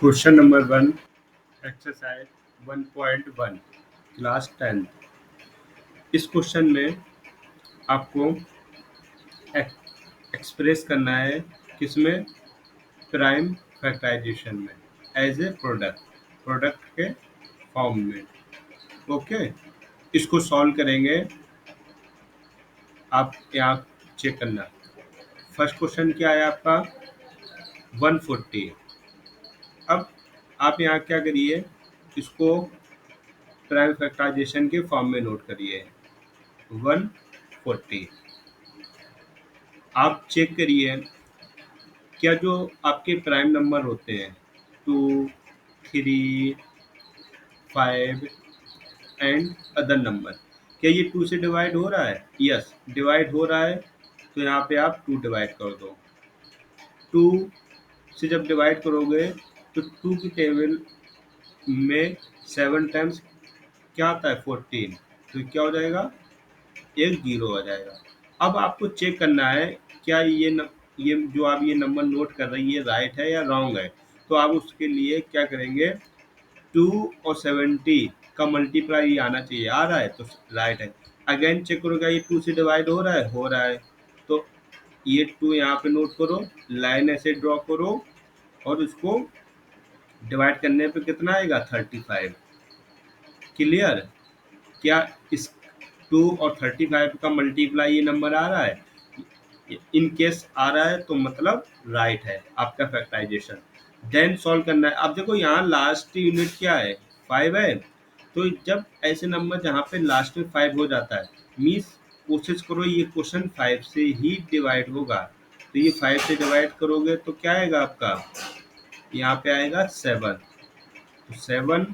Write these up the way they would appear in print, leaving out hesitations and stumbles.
Question number 1 exercise 1.1 class 10। इस question में आपको एक्सप्रेस करना है किसमें, प्राइम फैक्टराइजेशन में एज ए प्रोडक्ट के फॉर्म में। ओके, इसको सॉल्व करेंगे। आप यहाँ चेक करना। फर्स्ट क्वेश्चन क्या है आपका 140। अब आप यहाँ क्या करिए, इसको प्राइम फैक्टराइजेशन के फॉर्म में नोट करिए। 140 आप चेक करिए, क्या जो आपके प्राइम नंबर होते हैं 2, 3, 5 एंड अदर नंबर, क्या ये 2 से डिवाइड हो रहा है? यस, डिवाइड हो रहा है। तो यहाँ पे आप 2 डिवाइड कर दो। 2 से जब डिवाइड करोगे तो 2 की टेबल में 7 टाइम्स क्या आता है 14, तो क्या हो जाएगा, एक जीरो आ जाएगा। अब आपको चेक करना है क्या ये जो आप ये नंबर नोट कर रहे हैं ये राइट है या रॉन्ग है। तो आप उसके लिए क्या करेंगे, 2 और 70 का मल्टीप्लाई आना चाहिए। आ रहा है तो राइट है। अगेन चेक करो क्या ये 2 से डिवाइड हो रहा है? हो रहा है। तो ये 2 यहाँ पे नोट करो, लाइन ऐसे ड्रॉ करो और उसको डिवाइड करने पे कितना आएगा 35। क्लियर? क्या इस 2 और 35 का मल्टीप्लाई ये नंबर आ रहा है? इन केस आ रहा है तो मतलब राइट है आपका फैक्टराइजेशन। देन सॉल्व करना है। अब देखो यहाँ लास्ट यूनिट क्या है, 5 है। तो जब ऐसे नंबर जहाँ पे लास्ट में 5 हो जाता है, मीन्स कोशिश करो ये क्वेश्चन 5 से ही डिवाइड होगा। तो ये 5 से डिवाइड करोगे तो क्या आएगा आपका, यहाँ पे आएगा 7। तो 7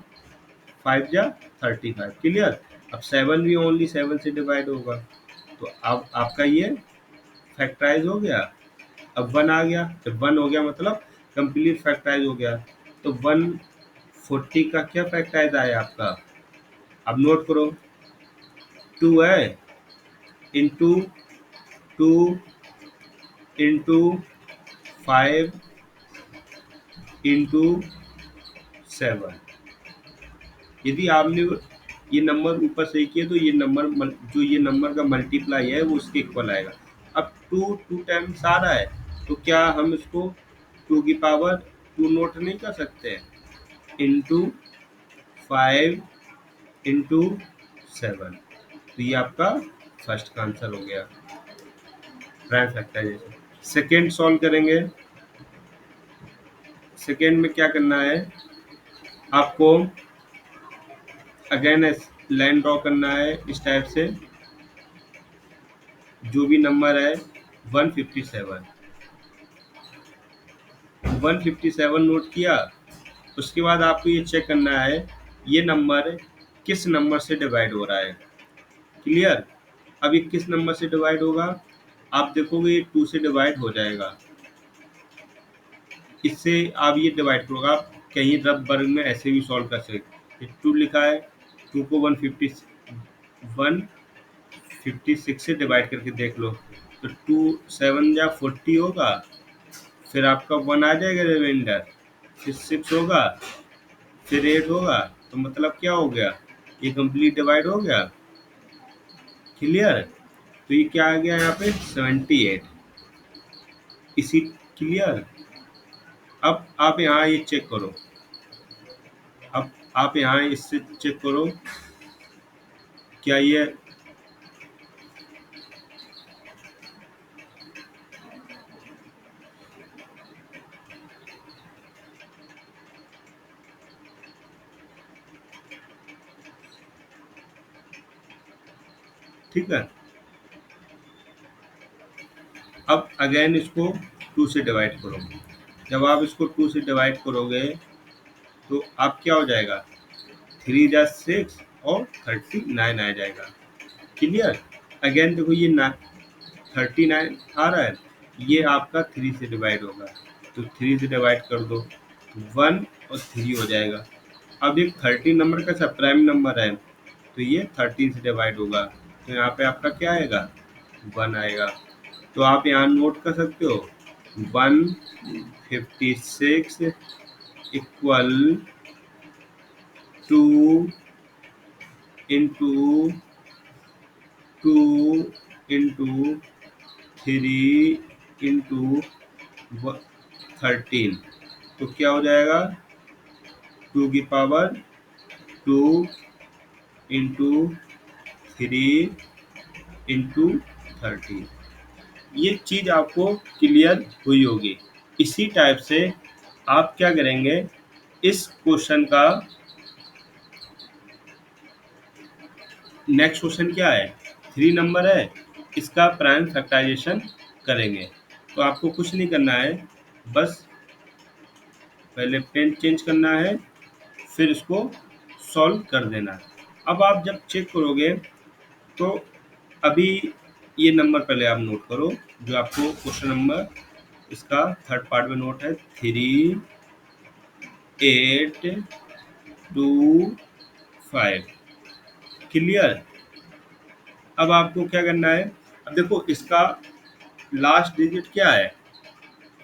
5 जा 35। क्लियर? अब 7 भी ओनली 7 से डिवाइड होगा। तो अब आपका ये फैक्टराइज हो गया। अब 1 आ गया। जब 1 हो गया मतलब कंप्लीट फैक्टराइज हो गया। तो 140 का क्या फैक्टराइज आया आपका, अब नोट करो। 2 है इंटू 2 इंटू 5 इंटू 7। यदि आपने ये नंबर ऊपर सही किए तो ये नंबर जो ये नंबर का मल्टीप्लाई है वो उसके इक्वल आएगा। अब 2 टाइम्स आ रहा है तो क्या हम इसको 2 की पावर 2 नोट नहीं कर सकते? Into 5 into 7। तो ये आपका फर्स्ट का आंसर हो गया, प्राइम फैक्टराइजेशन। सेकेंड सॉल्व करेंगे। सेकेंड में क्या करना है आपको, अगेन लाइन ड्रॉ करना है इस टाइप से। जो भी नंबर है 157 नोट किया। उसके बाद आपको ये चेक करना है ये नंबर किस नंबर से डिवाइड हो रहा है। क्लियर? अब ये किस नंबर से डिवाइड होगा, आप देखोगे ये 2 से डिवाइड हो जाएगा। इससे आप ये डिवाइड करोगे, आप कहीं रब वर्ग में ऐसे भी सॉल्व कर सकते। 2 लिखा है, 2 को 156 से डिवाइड करके देख लो। तो 2 7 या 40 होगा, फिर आपका 1 आ जाएगा रिमाइंडर, फिर 6 होगा, फिर 8 होगा। तो मतलब क्या हो गया, ये कंप्लीट डिवाइड हो गया। क्लियर? तो ये क्या आ गया यहाँ पे 78 इसी। क्लियर? अब आप यहाँ ये चेक करो, अब आप यहाँ इससे चेक करो क्या ये ठीक है। अब अगेन इसको 2 से डिवाइड करो। जब आप इसको 2 से डिवाइड करोगे तो आप क्या हो जाएगा, 3 जा 6 और 39 आ जाएगा। क्लियर? अगेन देखो ये 39 आ रहा है, ये आपका 3 से डिवाइड होगा। तो 3 से डिवाइड कर दो, 1 और 3 हो जाएगा। अब एक 13 नंबर का सब प्राइम नंबर है तो ये 13 से डिवाइड होगा। तो यहाँ पे आपका क्या आएगा, 1 आएगा। तो आप यहाँ नोट कर सकते हो 156 equal two into two into three into 13, तो क्या हो जाएगा 2 की पावर 2 इंटू थ्री इंटू 13। ये चीज़ आपको क्लियर हुई होगी। इसी टाइप से आप क्या करेंगे, इस क्वेश्चन का नेक्स्ट क्वेश्चन क्या है, 3 नंबर है, इसका प्राइम फैक्टराइजेशन करेंगे। तो आपको कुछ नहीं करना है, बस पहले पेन चेंज करना है, फिर इसको सॉल्व कर देना है। अब आप जब चेक करोगे तो अभी ये नंबर पहले आप नोट करो, जो आपको क्वेश्चन नंबर इसका थर्ड पार्ट में नोट है, 3 8 2 5। क्लियर। अब आपको क्या करना है, अब देखो इसका लास्ट डिजिट क्या है,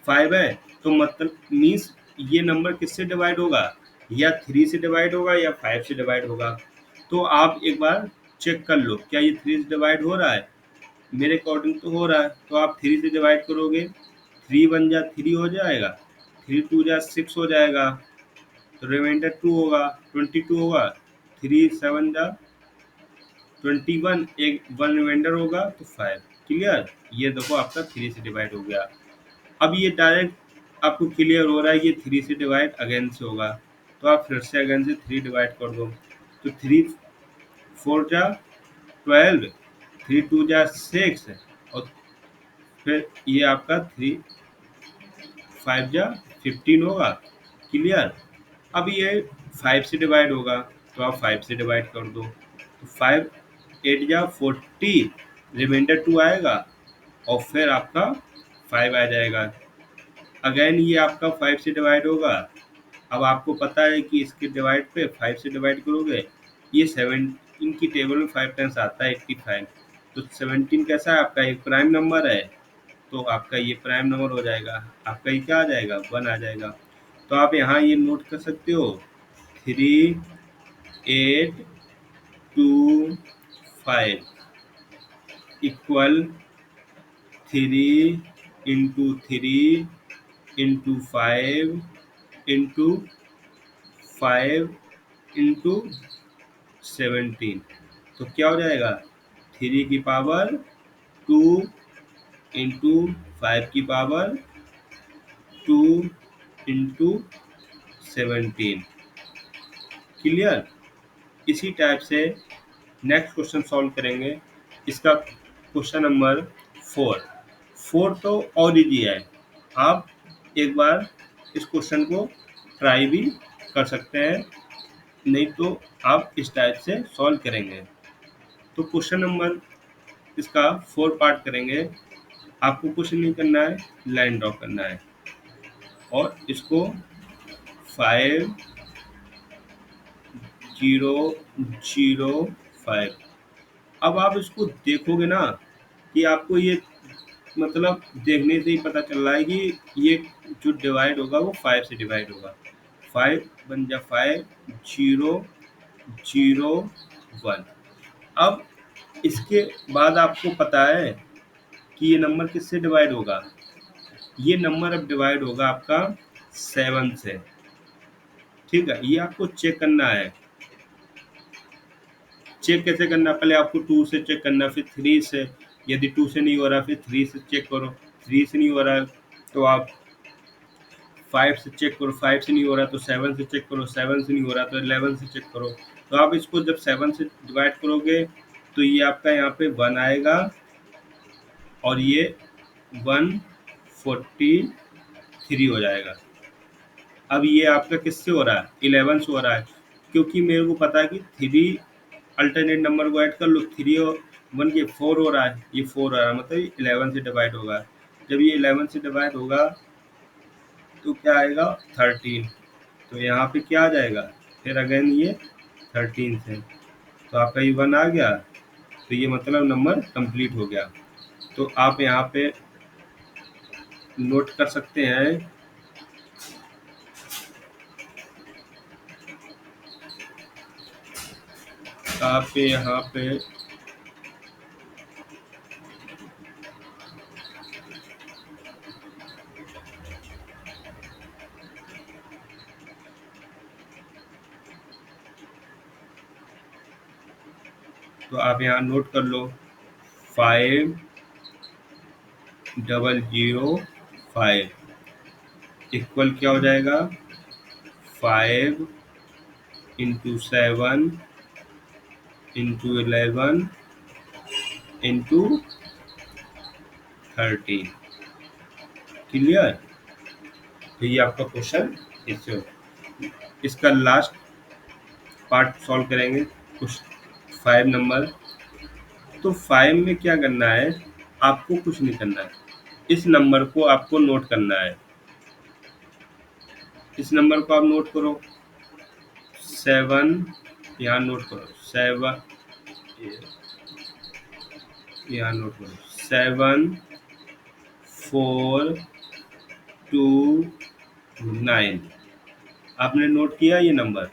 5 है, तो मतलब मीन्स ये नंबर किससे डिवाइड होगा, या 3 से डिवाइड होगा या 5 से डिवाइड होगा। तो आप एक बार चेक कर लो, क्या ये 3 से डिवाइड हो रहा है, मेरे अकॉर्डिंग तो हो रहा है, तो आप 3 से डिवाइड करोगे, 3 1 जा 3 हो जाएगा, 3 2 जा 6 हो जाएगा, तो रिमाइंडर 2 होगा, 22 होगा, 3 7 जा 21, एक 1 रिमाइंडर होगा तो 5। क्लियर। ये देखो आपका 3 से डिवाइड हो गया। अब ये डायरेक्ट आपको क्लियर हो रहा है, ये 3 से डिवाइड अगेन से होगा, तो आप फिर से अगेन से 3 डिवाइड कर दो, तो 3 4 जा 12, 3 2 जा 6, और फिर ये आपका 3 5 जा 15 होगा। क्लियर। अब ये 5 से डिवाइड होगा, तो आप 5 से डिवाइड कर दो, तो 5 8 जा 40, रिमाइंडर 2 आएगा, और फिर आपका 5 आ जाएगा। अगेन ये आपका 5 से डिवाइड होगा। अब आपको पता है कि इसके डिवाइड पे 5 से डिवाइड करोगे, ये 17 की टेबल में 5 टाइम्स आता है 85, तो 17 कैसा है, आपका एक प्राइम नंबर है, तो आपका ये प्राइम नंबर हो जाएगा, आपका ये क्या आ जाएगा, 1 आ जाएगा। तो आप यहाँ ये नोट कर सकते हो, 3 8 2 5 equal 3 into 3 into 5 into 5 into 17, तो क्या हो जाएगा, 3 की पावर 2 इंटू 5 की पावर 2 इंटू 17। क्लियर। इसी टाइप से नेक्स्ट क्वेश्चन सॉल्व करेंगे, इसका क्वेश्चन नंबर 4 तो और इजी है, आप एक बार इस क्वेश्चन को ट्राई भी कर सकते हैं, नहीं तो आप इस टाइप से सॉल्व करेंगे। तो क्वेश्चन नंबर इसका 4 पार्ट करेंगे, आपको कुछ नहीं करना है, लाइन ड्रॉ करना है, और इसको 5 0 0 5। अब आप इसको देखोगे ना, कि आपको ये मतलब देखने से ही पता चल रहा है कि ये जो डिवाइड होगा वो 5 से डिवाइड होगा, 5 बन जा 5 0 0 1। अब इसके बाद आपको पता है कि ये नंबर किससे डिवाइड होगा, ये नंबर अब डिवाइड होगा आपका 7 से। ठीक है, ये आपको चेक करना है। चेक कैसे करना, पहले आपको 2 से चेक करना, फिर 3 से, यदि 2 से नहीं हो रहा फिर 3 से चेक करो, 3 से नहीं हो रहा तो आप 5 से चेक करो, 5 से नहीं हो रहा तो 7 से चेक करो, 7 से नहीं हो रहा तो 11 से चेक करो। तो आप इसको जब 7 से डिवाइड करोगे तो ये आपका यहाँ पे 1 आएगा, और ये 143 हो जाएगा। अब ये आपका किससे हो रहा है, 11 से हो रहा है, क्योंकि मेरे को पता है कि 3 अल्टरनेट नंबर को ऐड कर लो, 3 और 1 के 4 हो रहा है, ये 4 हो रहा है, मतलब ये 11 से डिवाइड होगा। जब ये 11 से डिवाइड होगा तो क्या आएगा, 13, तो यहाँ पे क्या आ जाएगा, फिर अगेन ये 13 से, तो आपका ये 1 आ गया, तो ये मतलब नंबर कंप्लीट हो गया। तो आप यहाँ पे नोट कर सकते हैं आप यहाँ पे तो आप यहाँ नोट कर लो 5005 इक्वल क्या हो जाएगा 5 × 7 × 11 × 13। क्लियर। तो ये आपका क्वेश्चन इससे हो। इसका लास्ट पार्ट सॉल्व करेंगे कुछ 5 नंबर। तो 5 में क्या करना है, आपको कुछ नहीं करना है, इस नंबर को आपको नोट करना है। इस नंबर को आप नोट करो 7, यहाँ नोट करो 7, यहाँ नोट करो 7 4 2 9। आपने नोट किया ये नंबर।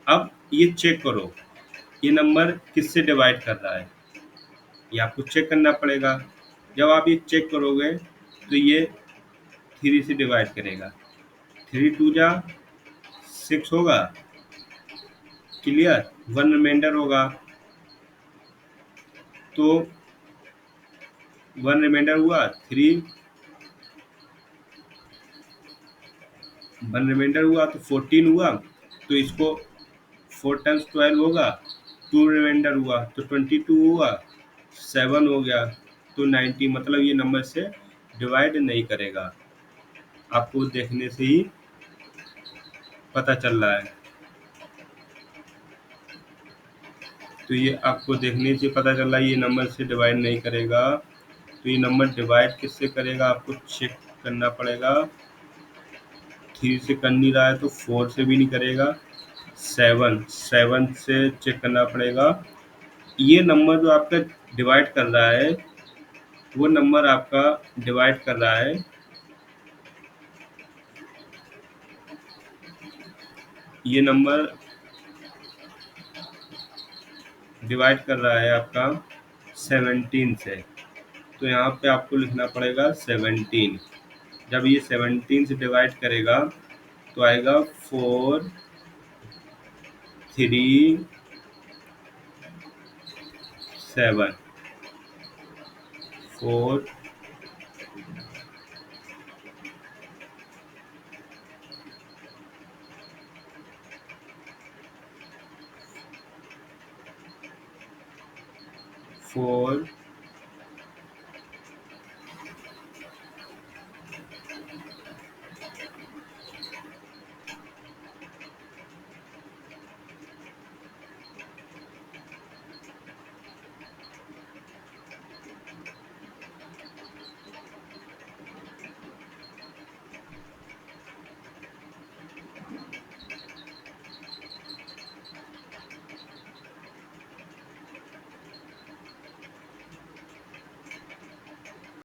अब ये चेक करो ये नंबर किससे डिवाइड कर रहा है, ये आपको चेक करना पड़ेगा। जब आप ये चेक करोगे तो ये 3 से डिवाइड करेगा, 3 2 जा 6 होगा। क्लियर। 1 रिमाइंडर होगा, तो 1 रिमाइंडर हुआ 3, 1 रिमाइंडर हुआ तो 14 हुआ। तो इसको 4 टाइम्स 12 होगा। 2 रिमाइंडर हुआ तो 22 हुआ। 7 हो गया तो 90। मतलब ये नंबर से डिवाइड नहीं करेगा, आपको देखने से ही पता चल रहा है। तो ये आपको देखने से पता चल रहा है ये नंबर से डिवाइड नहीं करेगा। तो ये नंबर डिवाइड किससे करेगा आपको चेक करना पड़ेगा। 3 से कर नहीं रहा है तो 4 से भी नहीं करेगा। 7 से चेक करना पड़ेगा। ये नंबर जो आपका डिवाइड कर रहा है, वो नंबर आपका डिवाइड कर रहा है, ये नंबर डिवाइड कर रहा है आपका 17 से। तो यहाँ पे आपको लिखना पड़ेगा 17। जब ये 17 से डिवाइड करेगा तो आएगा 4 3 7 4 4